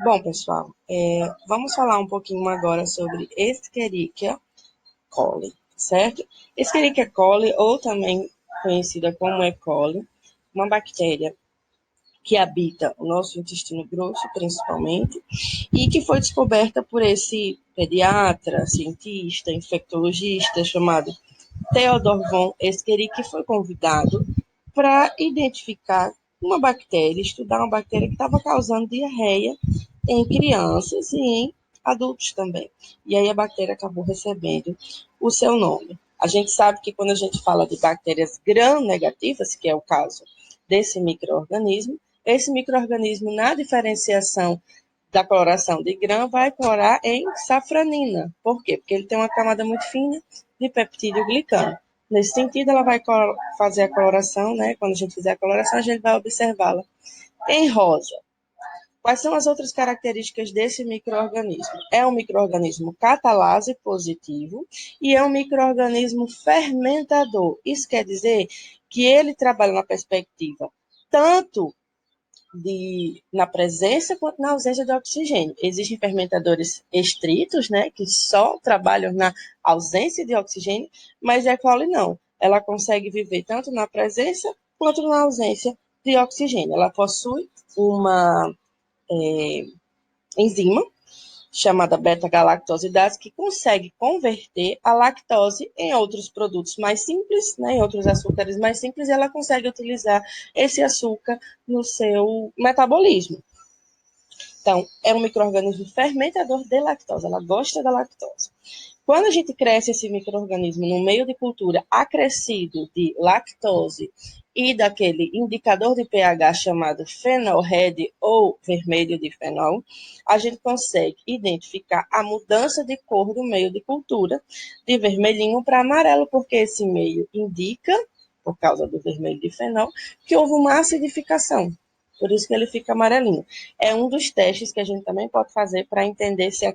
Bom, pessoal, vamos falar um pouquinho agora sobre Escherichia coli, certo? Escherichia coli, ou também conhecida como E. coli, uma bactéria que habita o nosso intestino grosso, principalmente, e que foi descoberta por esse pediatra, cientista, infectologista chamado Theodor von Escherichia, que foi convidado para identificar uma bactéria, estudar uma bactéria que estava causando diarreia em crianças e em adultos também. E aí a bactéria acabou recebendo o seu nome. A gente sabe que quando a gente fala de bactérias gram-negativas, que é o caso desse microorganismo, esse microorganismo, na diferenciação da coloração de gram, vai colorar em safranina. Por quê? Porque ele tem uma camada muito fina de peptídeo glicano. Nesse sentido, ela vai fazer a coloração, né? Quando a gente fizer a coloração, a gente vai observá-la em rosa. Quais são as outras características desse microorganismo? É um microorganismo catalase positivo e é um microorganismo fermentador. Isso quer dizer que ele trabalha na perspectiva tanto na presença quanto na ausência de oxigênio. Existem fermentadores estritos, né, que só trabalham na ausência de oxigênio, mas a E. coli não. Ela consegue viver tanto na presença quanto na ausência de oxigênio. Ela possui uma enzima chamada beta-galactosidase, que consegue converter a lactose em outros produtos mais simples, né, em outros açúcares mais simples, e ela consegue utilizar esse açúcar no seu metabolismo. Então, é um microorganismo fermentador de lactose, ela gosta da lactose. Quando a gente cresce esse microorganismo no meio de cultura acrescido de lactose e daquele indicador de pH chamado phenol red ou vermelho de fenol, a gente consegue identificar a mudança de cor do meio de cultura de vermelhinho para amarelo, porque esse meio indica, por causa do vermelho de fenol, que houve uma acidificação. Por isso que ele fica amarelinho. É um dos testes que a gente também pode fazer para entender se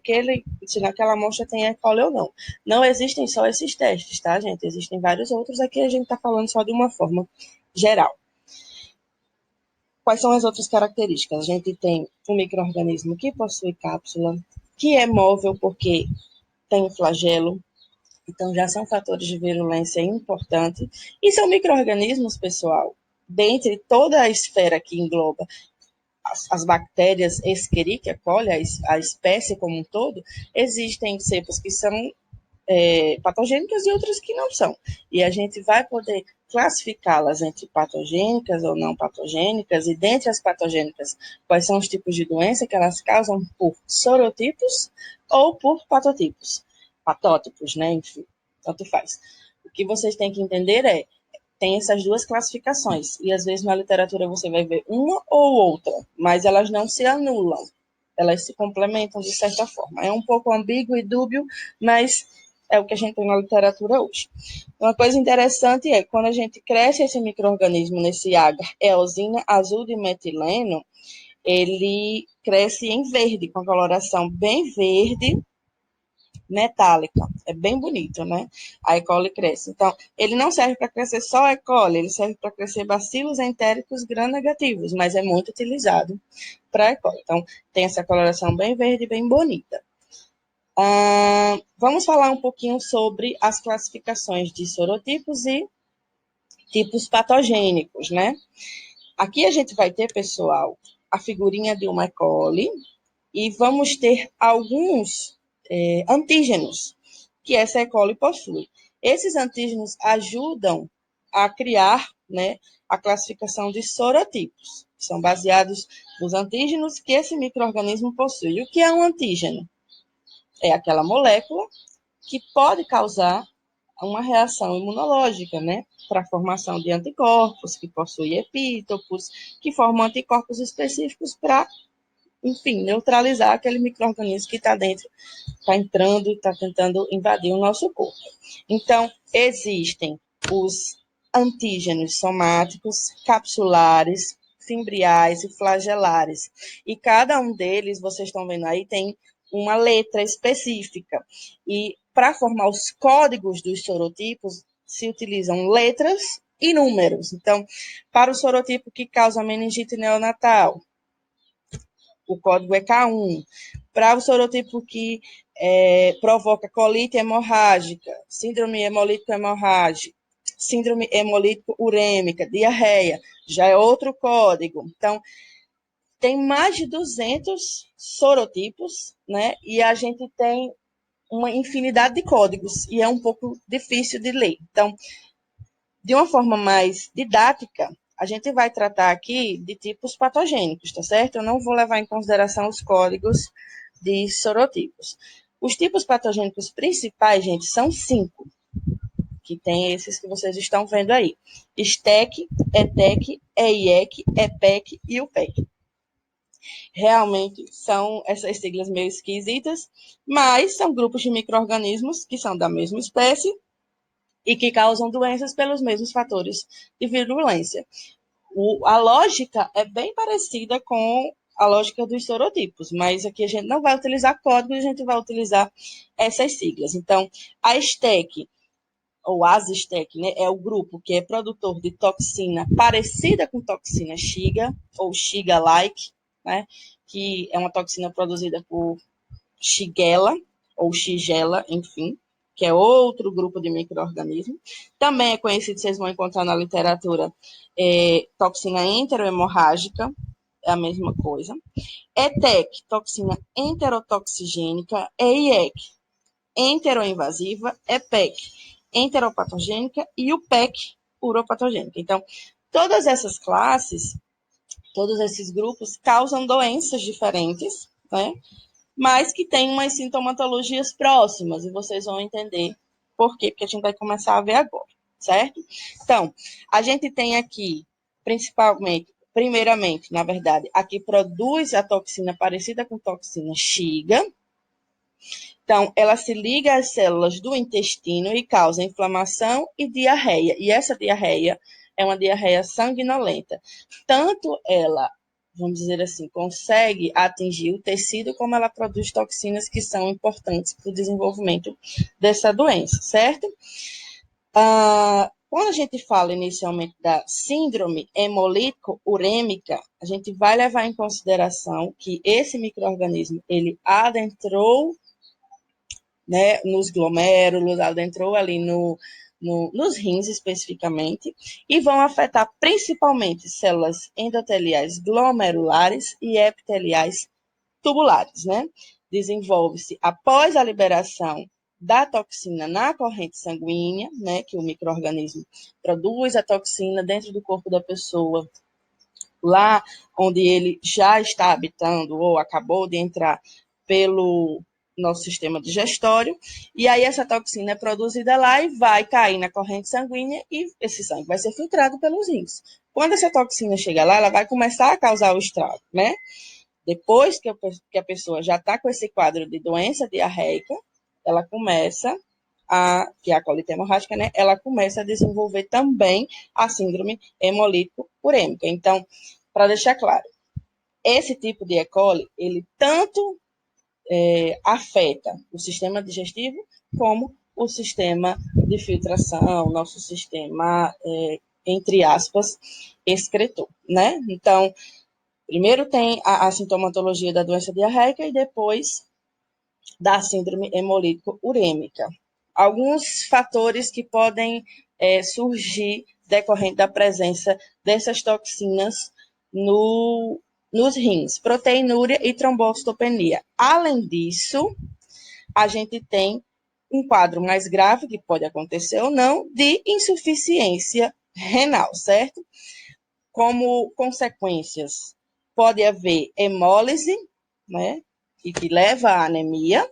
naquela amostra tem E. coli ou não. Não existem só esses testes, tá, gente? Existem vários outros. Aqui a gente está falando só de uma forma geral. Quais são as outras características? A gente tem um microorganismo que possui cápsula, que é móvel porque tem flagelo, então já são fatores de virulência importantes. E são microorganismos, pessoal, dentre toda a esfera que engloba as bactérias Escherichia coli, a espécie como um todo, existem cepas que são patogênicas e outras que não são. E a gente vai poder classificá-las entre patogênicas ou não patogênicas, e dentre as patogênicas, quais são os tipos de doença que elas causam por sorotipos ou por patótipos, né? Enfim, tanto faz. O que vocês têm que entender tem essas duas classificações, e às vezes na literatura você vai ver uma ou outra, mas elas não se anulam, elas se complementam de certa forma. É um pouco ambíguo e dúbio, mas é o que a gente tem na literatura hoje. Uma coisa interessante é, quando a gente cresce esse micro-organismo nesse agar eosina azul de metileno, ele cresce em verde, com a coloração bem verde, metálica. É bem bonito, né? A E. coli cresce. Então, ele não serve para crescer só E. coli, ele serve para crescer bacilos entéricos gram-negativos, mas é muito utilizado para E. coli. Então, tem essa coloração bem verde, bem bonita. Vamos falar um pouquinho sobre as classificações de sorotipos e tipos patogênicos, né? Aqui a gente vai ter, pessoal, a figurinha de uma E. coli e vamos ter alguns antígenos que essa E. coli possui. Esses antígenos ajudam a criar, né, a classificação de sorotipos, que são baseados nos antígenos que esse microorganismo possui. O que é um antígeno? É aquela molécula que pode causar uma reação imunológica, né? Para a formação de anticorpos, que possui epítopos, que formam anticorpos específicos para, enfim, neutralizar aquele microorganismo que está dentro, está entrando e está tentando invadir o nosso corpo. Então, existem os antígenos somáticos, capsulares, fimbriais e flagelares. E cada um deles, vocês estão vendo aí, tem uma letra específica. E para formar os códigos dos sorotipos, se utilizam letras e números. Então, para o sorotipo que causa meningite neonatal, o código é K1. Para o sorotipo que provoca colite hemorrágica, síndrome hemolítico-hemorrágica, síndrome hemolítico-urêmica, diarreia, já é outro código. Então, tem mais de 200 sorotipos, né? E a gente tem uma infinidade de códigos, e é um pouco difícil de ler. Então, de uma forma mais didática, a gente vai tratar aqui de tipos patogênicos, tá certo? Eu não vou levar em consideração os códigos de sorotipos. Os tipos patogênicos principais, gente, são 5, que tem esses que vocês estão vendo aí. STEC, ETEC, EIEC, EPEC e UPEC. Realmente são essas siglas meio esquisitas, mas são grupos de micro-organismos que são da mesma espécie e que causam doenças pelos mesmos fatores de virulência. A lógica é bem parecida com a lógica dos sorotipos, mas aqui a gente não vai utilizar códigos, a gente vai utilizar essas siglas. Então, a STEC, ou ASSTEC, né, é o grupo que é produtor de toxina parecida com toxina Shiga, ou Shiga-like, né, que é uma toxina produzida por Shigella, ou Shigella, enfim, que é outro grupo de micro-organismos. Também é conhecido, vocês vão encontrar na literatura, toxina enterohemorrágica, é a mesma coisa. ETEC, toxina enterotoxigênica. EIEC, enteroinvasiva. EPEC, enteropatogênica. E o PEC, uropatogênica. Então, todas essas classes, todos esses grupos causam doenças diferentes, né? Mas que têm umas sintomatologias próximas, e vocês vão entender por quê, porque a gente vai começar a ver agora, certo? Então, a gente tem aqui, primeiramente, na verdade, a que produz a toxina parecida com toxina Shiga. Então, ela se liga às células do intestino e causa inflamação e diarreia. E essa diarreia é uma diarreia sanguinolenta. Tanto ela, vamos dizer assim, consegue atingir o tecido, como ela produz toxinas que são importantes para o desenvolvimento dessa doença, certo? Quando a gente fala inicialmente da síndrome hemolítico-urêmica, a gente vai levar em consideração que esse micro-organismo, ele adentrou, né, nos glomérulos, adentrou ali nos rins especificamente, e vão afetar principalmente células endoteliais glomerulares e epiteliais tubulares, né? Desenvolve-se após a liberação da toxina na corrente sanguínea, né, que o micro-organismo produz a toxina dentro do corpo da pessoa, lá onde ele já está habitando ou acabou de entrar pelo nosso sistema digestório, e aí essa toxina é produzida lá e vai cair na corrente sanguínea e esse sangue vai ser filtrado pelos rins. Quando essa toxina chega lá, ela vai começar a causar o estrago, né? Depois que a pessoa já está com esse quadro de doença diarreica, ela começa que é a colite hemorrágica, né? Ela começa a desenvolver também a síndrome hemolítico-urêmica. Então, para deixar claro, esse tipo de E. coli, ele tanto afeta o sistema digestivo como o sistema de filtração, nosso sistema, entre aspas, excretor, né? Então, primeiro tem a sintomatologia da doença diarreica e depois da síndrome hemolítico-urêmica. Alguns fatores que podem surgir decorrente da presença dessas toxinas nos rins, proteinúria e trombocitopenia. Além disso, a gente tem um quadro mais grave, que pode acontecer ou não, de insuficiência renal, certo? Como consequências, pode haver hemólise, né, e que leva à anemia,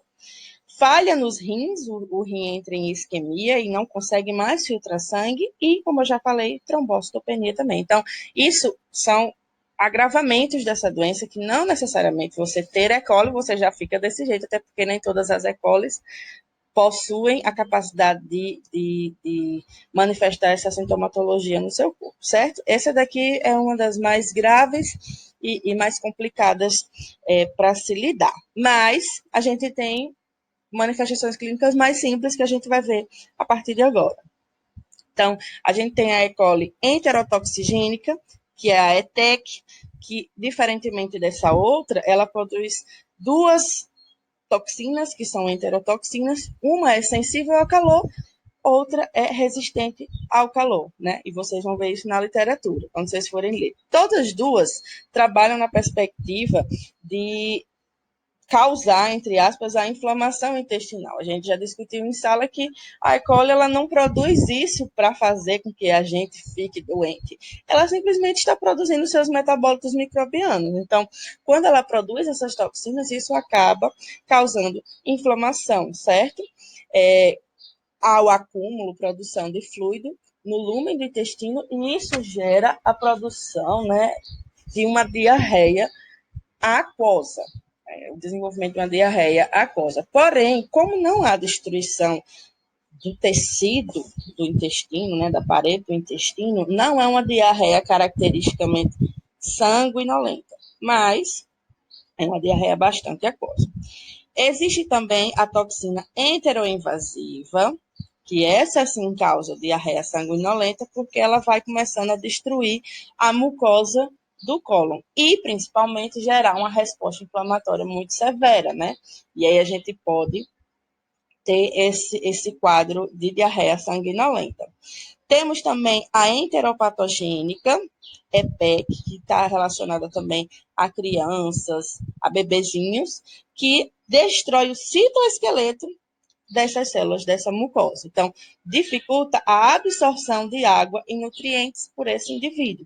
falha nos rins, o rim entra em isquemia e não consegue mais filtrar sangue, e, como eu já falei, trombocitopenia também. Então, isso são agravamentos dessa doença que não necessariamente você ter E. coli, você já fica desse jeito, até porque nem todas as E. colis possuem a capacidade de manifestar essa sintomatologia no seu corpo, certo? Essa daqui é uma das mais graves e mais complicadas para se lidar. Mas a gente tem manifestações clínicas mais simples que a gente vai ver a partir de agora. Então, a gente tem a E. coli enterotoxigênica, que é a ETEC, que, diferentemente dessa outra, ela produz duas toxinas, que são enterotoxinas. Uma é sensível ao calor, outra é resistente ao calor, né? E vocês vão ver isso na literatura, quando vocês forem ler. Todas as duas trabalham na perspectiva de causar, entre aspas, a inflamação intestinal. A gente já discutiu em sala que a E. coli ela não produz isso para fazer com que a gente fique doente. Ela simplesmente está produzindo seus metabólitos microbianos. Então, quando ela produz essas toxinas, isso acaba causando inflamação, certo? Ao acúmulo, produção de fluido no lúmen do intestino, e isso gera a produção, né, de uma diarreia aquosa, o desenvolvimento de uma diarreia aquosa. Porém, como não há destruição do tecido do intestino, né, da parede do intestino, não é uma diarreia caracteristicamente sanguinolenta, mas é uma diarreia bastante aquosa. Existe também a toxina enteroinvasiva, que essa sim causa diarreia sanguinolenta, porque ela vai começando a destruir a mucosa do cólon e principalmente gerar uma resposta inflamatória muito severa, né? E aí a gente pode ter esse quadro de diarreia sanguinolenta. Temos também a enteropatogênica, EPEC, que está relacionada também a crianças, a bebezinhos, que destrói o citoesqueleto dessas células, dessa mucosa. Então, dificulta a absorção de água e nutrientes por esse indivíduo.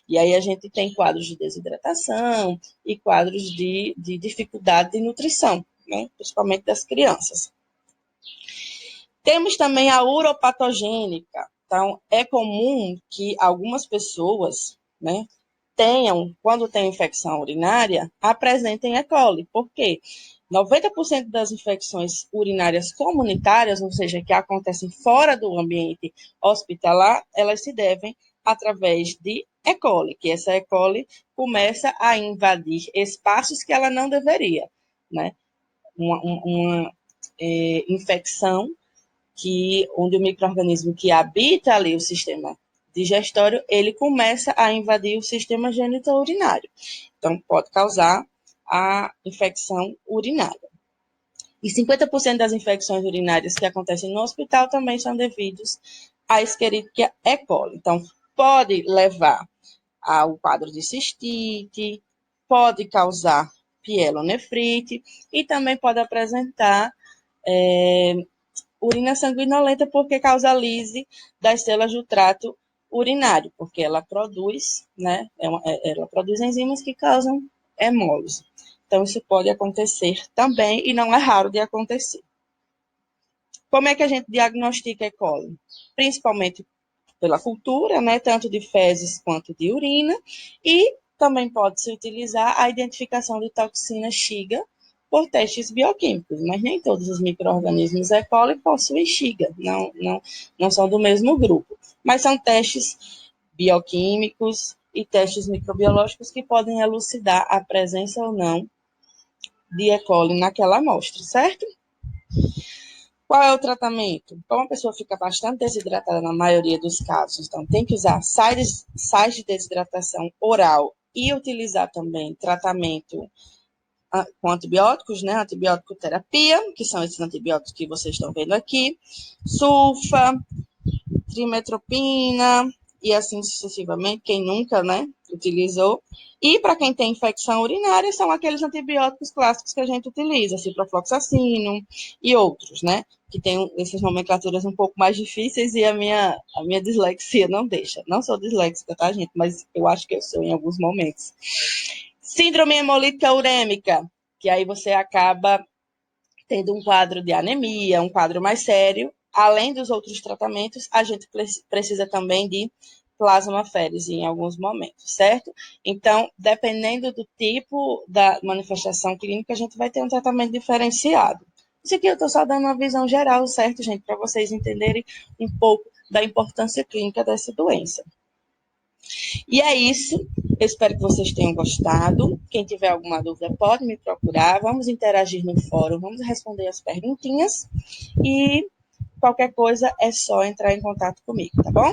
E aí a gente tem quadros de desidratação e quadros de dificuldade de nutrição, né? Principalmente das crianças. Temos também a uropatogênica. Então, é comum que algumas pessoas, né, quando tem infecção urinária, apresentem E. coli. Por quê? 90% das infecções urinárias comunitárias, ou seja, que acontecem fora do ambiente hospitalar, elas se devem através de E. coli, que essa E. coli começa a invadir espaços que ela não deveria, né? Uma infecção onde o micro-organismo que habita ali o sistema digestório, ele começa a invadir o sistema genitourinário. Então, pode causar a infecção urinária. E 50% das infecções urinárias que acontecem no hospital também são devidos à Escherichia E. coli. Então, pode levar ao quadro de cistite, pode causar pielonefrite e também pode apresentar urina sanguinolenta porque causa lise das células do trato urinário, porque ela produz, né, ela produz enzimas que causam hemólise. Então, isso pode acontecer também e não é raro de acontecer. Como é que a gente diagnostica E. coli? Principalmente pela cultura, né, tanto de fezes quanto de urina, e também pode-se utilizar a identificação de toxina Shiga por testes bioquímicos, mas nem todos os micro-organismos E. coli possuem Shiga, não são do mesmo grupo, mas são testes bioquímicos e testes microbiológicos que podem elucidar a presença ou não de E. coli naquela amostra, certo? Qual é o tratamento? Como a pessoa fica bastante desidratada na maioria dos casos, então tem que usar sais de desidratação oral e utilizar também tratamento com antibióticos, né? Antibiótico terapia, que são esses antibióticos que vocês estão vendo aqui, sulfa, trimetropina e assim sucessivamente, quem nunca, né, utilizou. E para quem tem infecção urinária, são aqueles antibióticos clássicos que a gente utiliza, ciprofloxacino e outros, né, que tem essas nomenclaturas um pouco mais difíceis e a minha dislexia não deixa. Não sou disléxica, tá, gente? Mas eu acho que eu sou em alguns momentos. Síndrome hemolítica urêmica, que aí você acaba tendo um quadro de anemia, um quadro mais sério. Além dos outros tratamentos, a gente precisa também de plasmaférese em alguns momentos, certo? Então, dependendo do tipo da manifestação clínica, a gente vai ter um tratamento diferenciado. Isso aqui eu estou só dando uma visão geral, certo, gente? Para vocês entenderem um pouco da importância clínica dessa doença. E é isso. Eu espero que vocês tenham gostado. Quem tiver alguma dúvida pode me procurar. Vamos interagir no fórum, vamos responder as perguntinhas. E qualquer coisa é só entrar em contato comigo, tá bom?